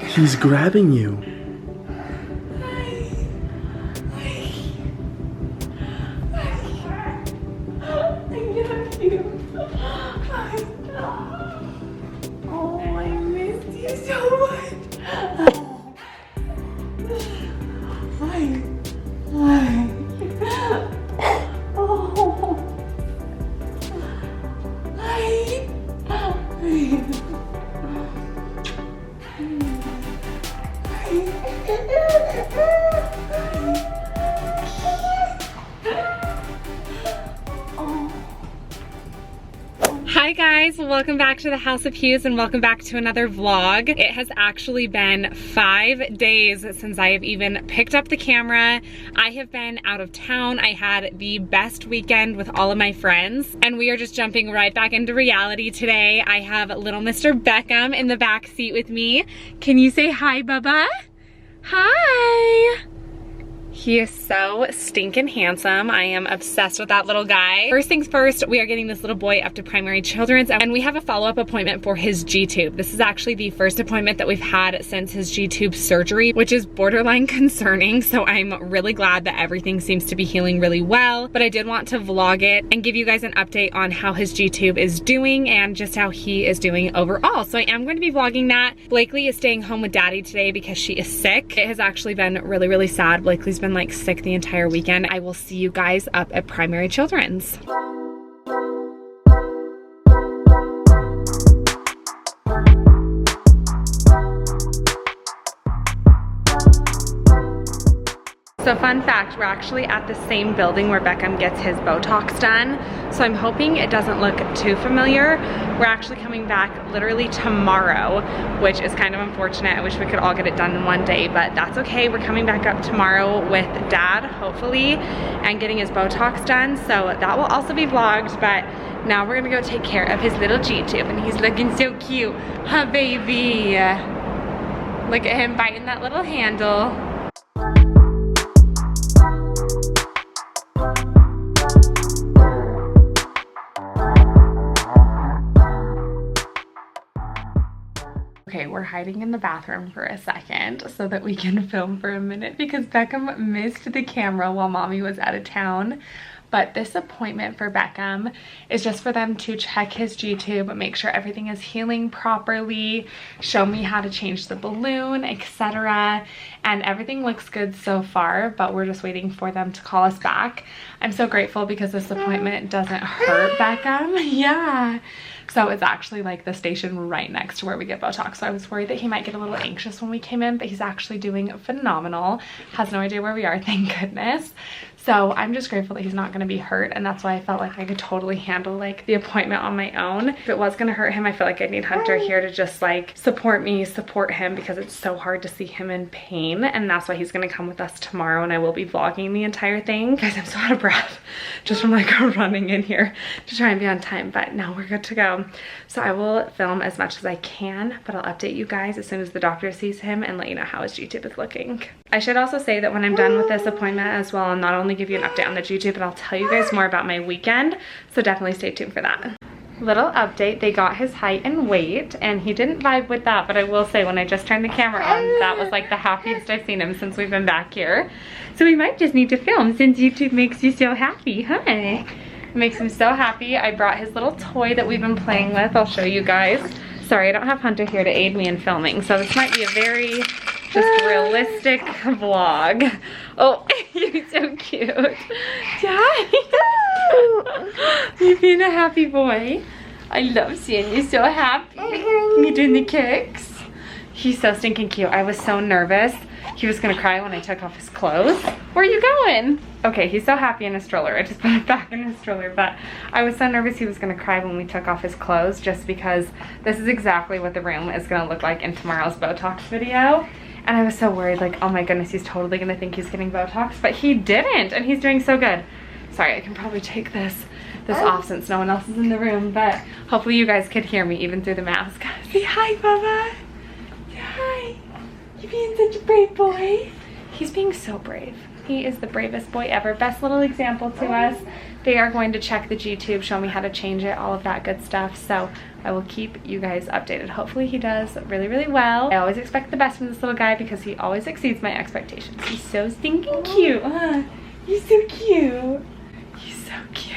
He's grabbing you. Oh, I missed you so much. Hi. Oh. Hi guys, welcome back to the House of Hughes and welcome back to another vlog. It has actually been 5 days since I have even picked up the camera. I have been out of town. I had the best weekend with all of my friends and we are just jumping right back into reality today. I have little Mr. Beckham in the back seat with me. Can you say hi, Bubba? Hi! He is so stinking handsome. I am obsessed with that little guy. First things first, we are getting this little boy up to primary children's and we have a follow-up appointment for his G-tube. This is actually the first appointment that we've had since his G-tube surgery, which is borderline concerning. So I'm really glad that everything seems to be healing really well. But I did want to vlog it and give you guys an update on how his G-tube is doing and just how he is doing overall. So I am going to be vlogging that. Blakely is staying home with Daddy today because she is sick. It has actually been really, really sad. Blakely's been like sick the entire weekend. I will see you guys up at primary children's. So fun fact, we're actually at the same building where Beckham gets his Botox done. So I'm hoping it doesn't look too familiar. We're actually coming back literally tomorrow, which is kind of unfortunate. I wish we could all get it done in one day, but that's okay. We're coming back up tomorrow with Dad, hopefully, and getting his Botox done. So that will also be vlogged, but now we're gonna go take care of his little G-tube and he's looking so cute. Huh, baby? Look at him biting that little handle. Okay, we're hiding in the bathroom for a second so that we can film for a minute because Beckham missed the camera while Mommy was out of town. But this appointment for Beckham is just for them to check his G-tube, make sure everything is healing properly, show me how to change the balloon, etc. And everything looks good so far, but we're just waiting for them to call us back. I'm so grateful because this appointment doesn't hurt Beckham. Yeah. So it's actually like the station right next to where we get Botox. So I was worried that he might get a little anxious when we came in, but he's actually doing phenomenal. Has no idea where we are, thank goodness. So I'm just grateful that he's not gonna be hurt, and that's why I felt like I could totally handle like the appointment on my own. If it was gonna hurt him, I feel like I need Hunter here to just like support me, support him, because it's so hard to see him in pain, and that's why he's gonna come with us tomorrow, and I will be vlogging the entire thing. Guys, I'm so out of breath just from like running in here to try and be on time, but now we're good to go. So I will film as much as I can, but I'll update you guys as soon as the doctor sees him and let you know how his G-tube is looking. I should also say that when I'm done with this appointment as well, I'll not only give you an update on the G-tube, but I'll tell you guys more about my weekend, so definitely stay tuned for that. Little update, they got his height and weight, and he didn't vibe with that, but I will say when I just turned the camera on, that was like the happiest I've seen him since we've been back here. So we might just need to film since YouTube makes you so happy, huh? It makes him so happy. I brought his little toy that we've been playing with. I'll show you guys. Sorry, I don't have Hunter here to aid me in filming, so this might be a very just realistic vlog. Oh, you're so cute. Hi. You being a happy boy. I love seeing you so happy. You doing the kicks? He's so stinking cute. I was so nervous he was gonna cry when I took off his clothes. Where are you going? Okay, he's so happy in a stroller. I just put it back in his stroller, but I was so nervous he was gonna cry when we took off his clothes, just because this is exactly what the room is gonna look like in tomorrow's Botox video. And I was so worried, like, oh my goodness, he's totally gonna think he's getting Botox, but he didn't, and he's doing so good. Sorry, I can probably take this off since no one else is in the room, but hopefully you guys could hear me even through the mask. Say hi, Bubba. Say hi. You're being such a brave boy. He's being so brave. He is the bravest boy ever. Best little example to us. They are going to check the G-tube, show me how to change it, all of that good stuff. So I will keep you guys updated. Hopefully he does really, really well. I always expect the best from this little guy because he always exceeds my expectations. He's so stinking cute. He's so cute. He's so cute.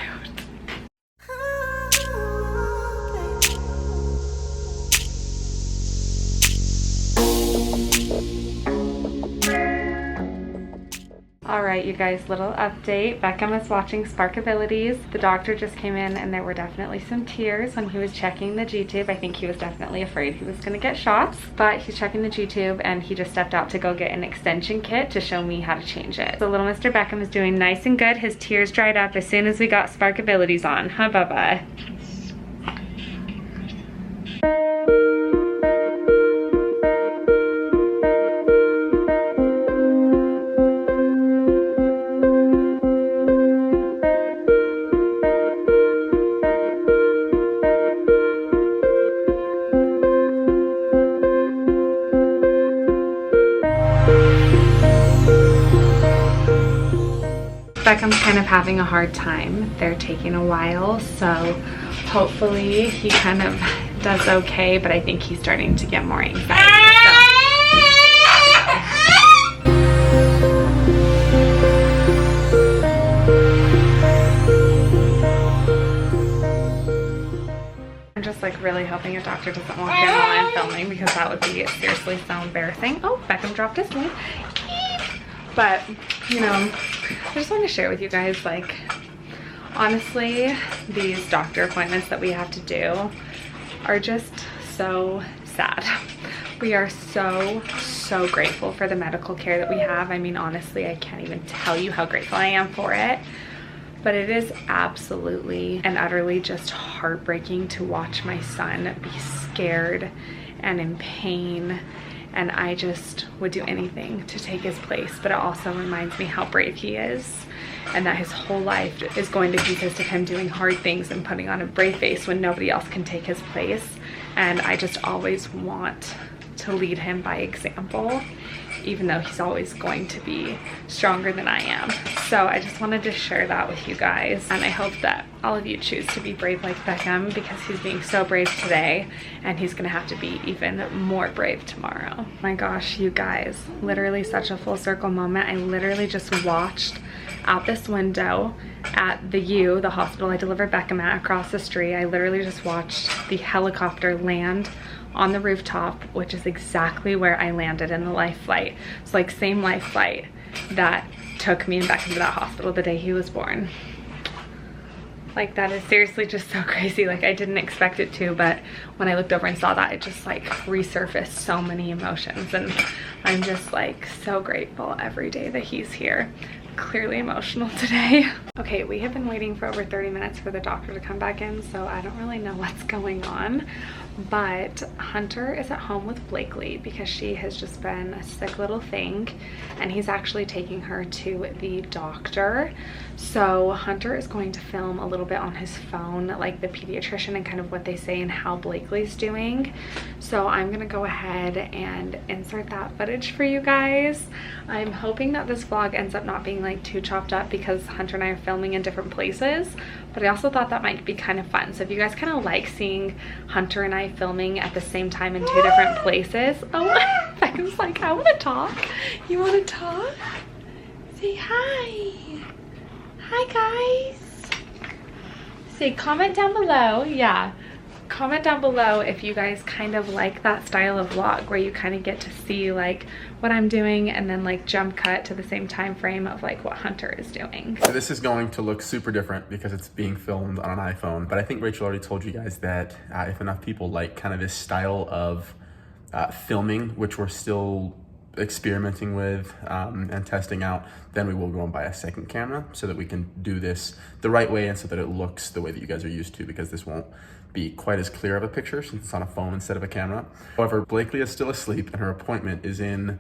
All right, you guys, little update. Beckham is watching Sparkabilities. The doctor just came in and there were definitely some tears when he was checking the G-tube. I think he was definitely afraid he was gonna get shots, but he's checking the G-tube and he just stepped out to go get an extension kit to show me how to change it. So little Mr. Beckham is doing nice and good. His tears dried up as soon as we got Sparkabilities on, huh, Bubba? Beckham's kind of having a hard time. They're taking a while, so hopefully he kind of does okay, but I think he's starting to get more anxiety. I'm just like really hoping a doctor doesn't walk in while I'm filming because that would be seriously so embarrassing. Oh, Beckham dropped his one. But, you know, I just want to share with you guys, like, honestly, these doctor appointments that we have to do are just so sad. We are so grateful for the medical care that we have. I mean, honestly, I can't even tell you how grateful I am for it. But it is absolutely and utterly just heartbreaking to watch my son be scared and in pain. And I just would do anything to take his place. But it also reminds me how brave he is and that his whole life is going to consist of him doing hard things and putting on a brave face when nobody else can take his place. And I just always want to lead him by example, even though he's always going to be stronger than I am. So I just wanted to share that with you guys. And I hope that all of you choose to be brave like Beckham because he's being so brave today and he's gonna have to be even more brave tomorrow. Oh my gosh, you guys, literally such a full circle moment. I literally just watched out this window at the hospital I delivered Beckham at across the street. I literally just watched the helicopter land on the rooftop, which is exactly where I landed in the life flight. It's like same life flight that took me and Beckham to that hospital the day he was born. Like, that is seriously just so crazy. Like, I didn't expect it to, but when I looked over and saw that, it just like resurfaced so many emotions. And I'm just like so grateful every day that he's here. Clearly emotional today. Okay, we have been waiting for over 30 minutes for the doctor to come back in, so I don't really know what's going on. But Hunter is at home with Blakely because she has just been a sick little thing, and he's actually taking her to the doctor. So Hunter is going to film a little bit on his phone, like the pediatrician and kind of what they say and how Blakely's doing. So I'm gonna go ahead and insert that footage for you guys. I'm hoping that this vlog ends up not being like too chopped up because Hunter and I are filming in different places, but I also thought that might be kind of fun. So if you guys kind of like seeing Hunter and I filming at the same time in two different places. Oh, Beckham's like, I want to talk. You want to talk? Say hi. Hi guys. Say comment down below. Yeah. Comment down below if you guys kind of like that style of vlog where you kind of get to see like what I'm doing and then like jump cut to the same time frame of like what Hunter is doing. So this is going to look super different because it's being filmed on an iPhone, but I think Rachel already told you guys that if enough people like kind of this style of filming, which we're still experimenting with and testing out, then we will go and buy a second camera so that we can do this the right way and so that it looks the way that you guys are used to, because this won't be quite as clear of a picture since it's on a phone instead of a camera. However, Blakely is still asleep and her appointment is in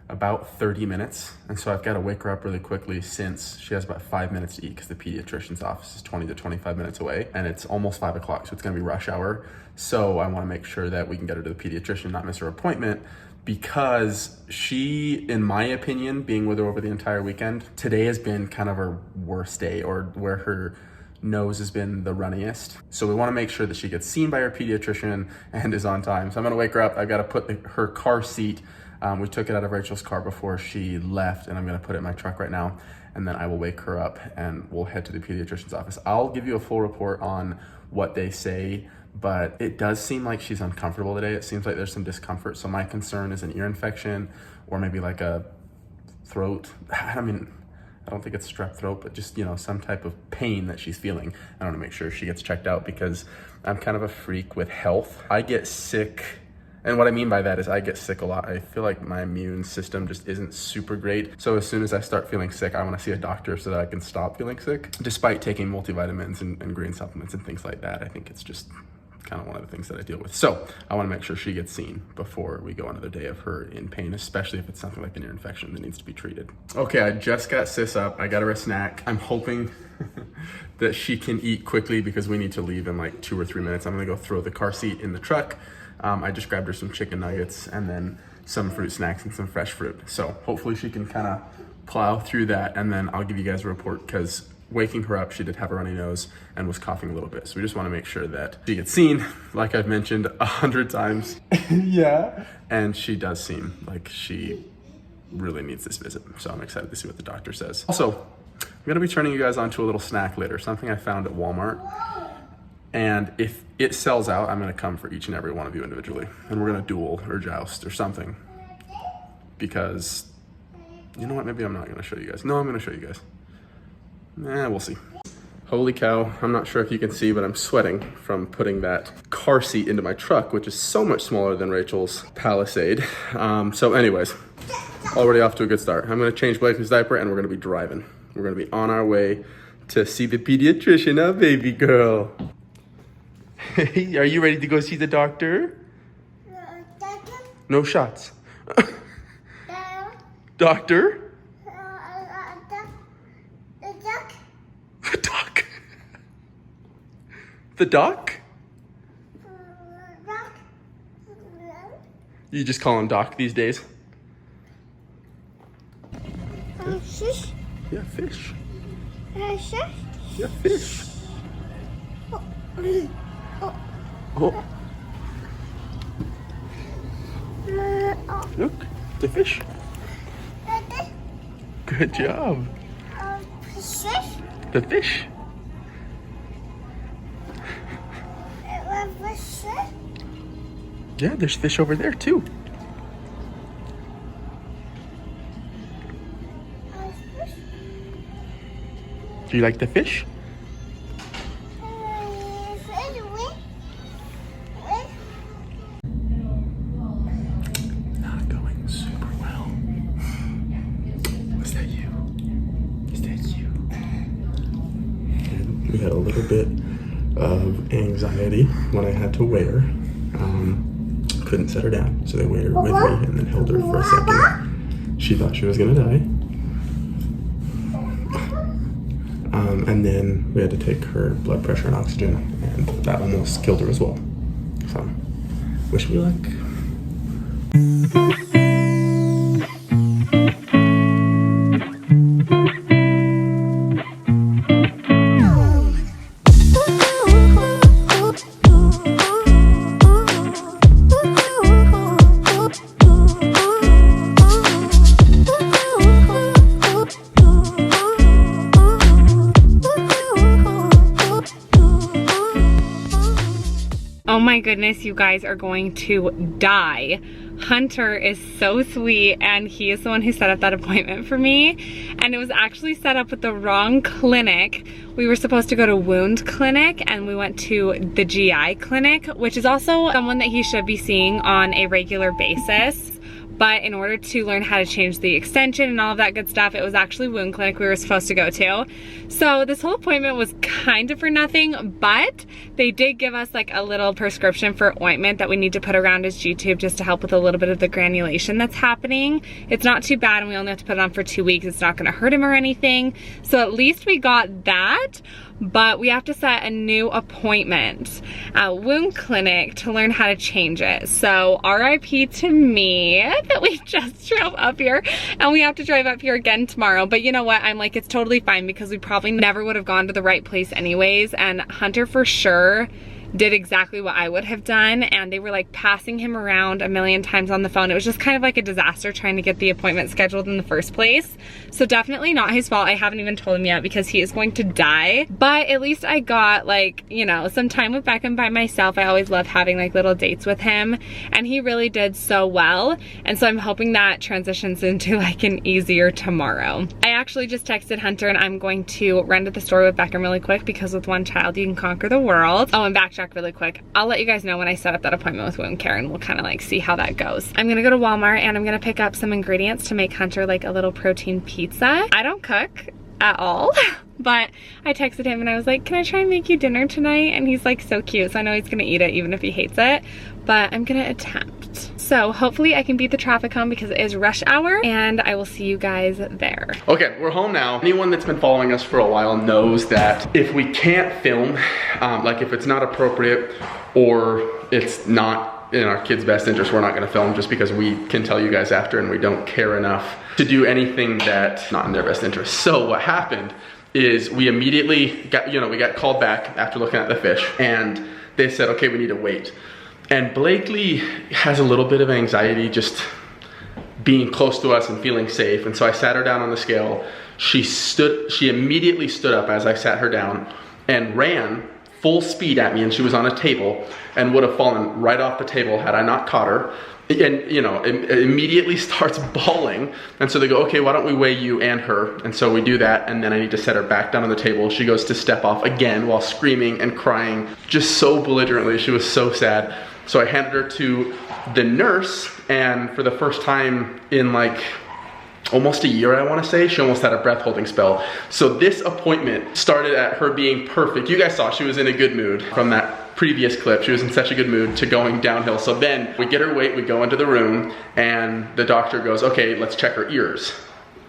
about 30 minutes. And so I've got to wake her up really quickly since she has about 5 minutes to eat because the pediatrician's office is 20 to 25 minutes away and it's almost 5 o'clock. So it's going to be rush hour. So I want to make sure that we can get her to the pediatrician, not miss her appointment, because she, in my opinion, being with her over the entire weekend, today has been kind of her worst day, or where her nose has been the runniest. So we want to make sure that she gets seen by her pediatrician and is on time. So I'm gonna wake her up. I've got to put her car seat. We took it out of Rachel's car before she left, and I'm gonna put it in my truck right now. And then I will wake her up and we'll head to the pediatrician's office. I'll give you a full report on what they say, but it does seem like she's uncomfortable today. It seems like there's some discomfort. So my concern is an ear infection or maybe like a throat. I don't think it's strep throat, but just, you know, some type of pain that she's feeling. I want to make sure she gets checked out because I'm kind of a freak with health. I get sick. And what I mean by that is I get sick a lot. I feel like my immune system just isn't super great. So as soon as I start feeling sick, I want to see a doctor so that I can stop feeling sick. Despite taking multivitamins and green supplements and things like that, I think it's just kind of one of the things that I deal with. So I want to make sure she gets seen before we go another day of her in pain, especially if it's something like an ear infection that needs to be treated. Okay, I just got Sis up. I got her a snack. I'm hoping that she can eat quickly because we need to leave in like 2 or 3 minutes. I'm gonna go throw the car seat in the truck. I just grabbed her some chicken nuggets and then some fruit snacks and some fresh fruit. So hopefully she can kind of plow through that, and then I'll give you guys a report because waking her up, she did have a runny nose and was coughing a little bit. So we just want to make sure that she gets seen, like I've mentioned 100 times. Yeah. And she does seem like she really needs this visit. So I'm excited to see what the doctor says. Also, I'm going to be turning you guys on to a little snack later, something I found at Walmart. And if it sells out, I'm gonna come for each and every one of you individually. And we're gonna duel or joust or something. Because, you know what, maybe I'm not gonna show you guys. No, I'm gonna show you guys. We'll see. Holy cow, I'm not sure if you can see, but I'm sweating from putting that car seat into my truck, which is so much smaller than Rachel's Palisade. So anyways, already off to a good start. I'm gonna change Blakely's diaper and we're gonna be driving. We're gonna be on our way to see the pediatrician, huh, baby girl? Hey, are you ready to go see the doctor? No shots. Doctor? The doc? The doc? You just call him Doc these days? Fish? Yeah, fish. Fish? Yeah, fish. Oh. Look, the fish. Good job. The fish. Yeah, there's fish over there too. Do you like the fish? Not going super well. Was that you? Is that you? And we had a little bit of anxiety when I had to weigh her. Couldn't set her down, so they weighed her with me and then held her for a second. She thought she was gonna die. And then we had to take her blood pressure and oxygen, and that almost killed her as well. So, wish me luck. Oh my goodness, you guys are going to die. Hunter is so sweet, and he is the one who set up that appointment for me. And it was actually set up with the wrong clinic. We were supposed to go to wound clinic, and we went to the GI clinic, which is also someone that he should be seeing on a regular basis. But in order to learn how to change the extension and all of that good stuff, it was actually wound clinic we were supposed to go to. So this whole appointment was kind of for nothing, but they did give us like a little prescription for ointment that we need to put around his G-tube just to help with a little bit of the granulation that's happening. It's not too bad, and we only have to put it on for 2 weeks. It's not gonna hurt him or anything. So at least we got that. but we have to set a new appointment at wound clinic to learn how to change it. So RIP to me that we just drove up here, and we have to drive up here again tomorrow. But you know what? I'm like, it's totally fine because we probably never would have gone to the right place anyways, and Hunter for sure did exactly what I would have done, and they were like passing him around a million times on the phone. It was just kind of like a disaster trying to get the appointment scheduled in the first place. So definitely not his fault. I haven't even told him yet because he is going to die. But at least I got like, you know, some time with Beckham by myself. I always love having like little dates with him, and he really did so well. And so I'm hoping that transitions into like an easier tomorrow. I actually just texted Hunter and I'm going to run to the store with Beckham really quick because with one child you can conquer the world. Oh, and backtrack really quick. I'll let you guys know when I set up that appointment with wound care, and we'll kind of like see how that goes. I'm gonna go to Walmart and I'm gonna pick up some ingredients to make Hunter like a little protein pizza. I don't cook at all, but I texted him and I was like, can I try and make you dinner tonight? And he's like so cute, so I know he's gonna eat it even if he hates it, but I'm gonna attempt. So hopefully I can beat the traffic home because it is rush hour, and I will see you guys there. Okay, we're home now. Anyone that's been following us for a while knows that if we can't film, like if it's not appropriate or it's not in our kids' best interest, we're not gonna film just because we can tell you guys after and we don't care enough to do anything that's not in their best interest. So what happened is we immediately got, we got called back after looking at the fish, and they said, okay, we need to wait. And Blakely has a little bit of anxiety just being close to us and feeling safe. And so I sat her down on the scale. She immediately stood up as I sat her down and ran full speed at me, and she was on a table and would have fallen right off the table had I not caught her. And immediately starts bawling. And so they go, okay, why don't we weigh you and her? And so we do that, and then I need to set her back down on the table. She goes to step off again while screaming and crying, just so belligerently. She was so sad. So I handed her to the nurse, and for the first time in like almost a year, I want to say, she almost had a breath holding spell. So this appointment started at her being perfect. You guys saw she was in a good mood from that previous clip. She was in such a good mood to going downhill. So then we get her weight, we go into the room, and the doctor goes, okay, let's check her ears,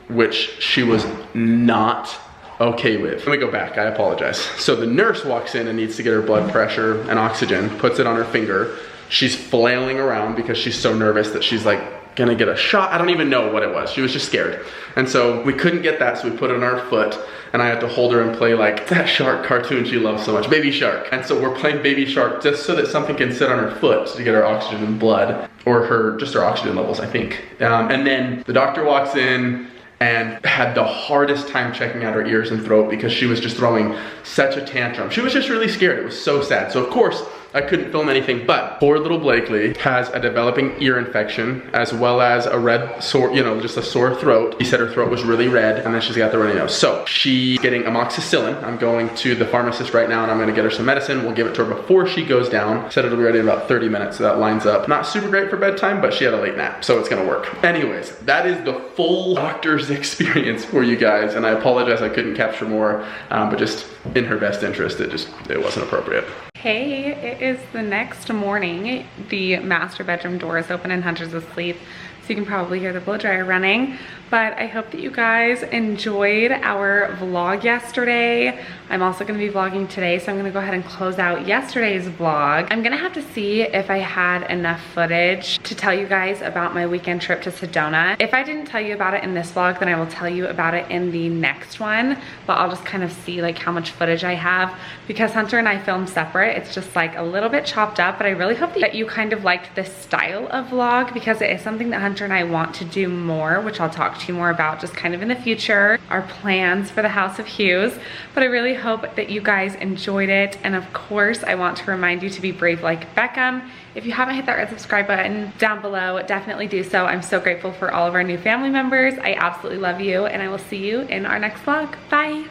which she was not okay with. Let me go back, I apologize. So the nurse walks in and needs to get her blood pressure and oxygen, puts it on her finger. She's flailing around because she's so nervous that she's like gonna get a shot. I don't even know what it was. She was just scared. And so we couldn't get that, so we put it on our foot, and I had to hold her and play like that shark cartoon she loves so much, Baby Shark. And so we're playing Baby Shark just so that something can sit on her foot to get her oxygen and blood, or just her oxygen levels, I think. And then the doctor walks in and had the hardest time checking out her ears and throat because she was just throwing such a tantrum. She was just really scared. It was so sad. So of course, I couldn't film anything, but poor little Blakely has a developing ear infection as well as a red sore, just a sore throat. He said her throat was really red, and then she's got the runny nose. So she's getting amoxicillin. I'm going to the pharmacist right now, and I'm gonna get her some medicine. We'll give it to her before she goes down. Said it'll be ready in about 30 minutes, so that lines up. Not super great for bedtime, but she had a late nap, so it's gonna work. Anyways, that is the full doctor's experience for you guys, and I apologize I couldn't capture more, but just in her best interest, it wasn't appropriate. Hey, it is the next morning. The master bedroom door is open and Hunter's asleep, so you can probably hear the blow dryer running. But I hope that you guys enjoyed our vlog yesterday. I'm also gonna be vlogging today, so I'm gonna go ahead and close out yesterday's vlog. I'm gonna have to see if I had enough footage to tell you guys about my weekend trip to Sedona. If I didn't tell you about it in this vlog, then I will tell you about it in the next one, but I'll just kind of see like how much footage I have, because Hunter and I filmed separate. It's just like a little bit chopped up, but I really hope that you kind of liked this style of vlog, because it is something that Hunter and I want to do more, which I'll talk to you more about just kind of in the future, our plans for the House of Hughes. But I really hope that you guys enjoyed it, and of course I want to remind you to be brave like Beckham. If you haven't hit that red subscribe button down below, definitely do so. I'm so grateful for all of our new family members. I absolutely love you, and I will see you in our next vlog. Bye.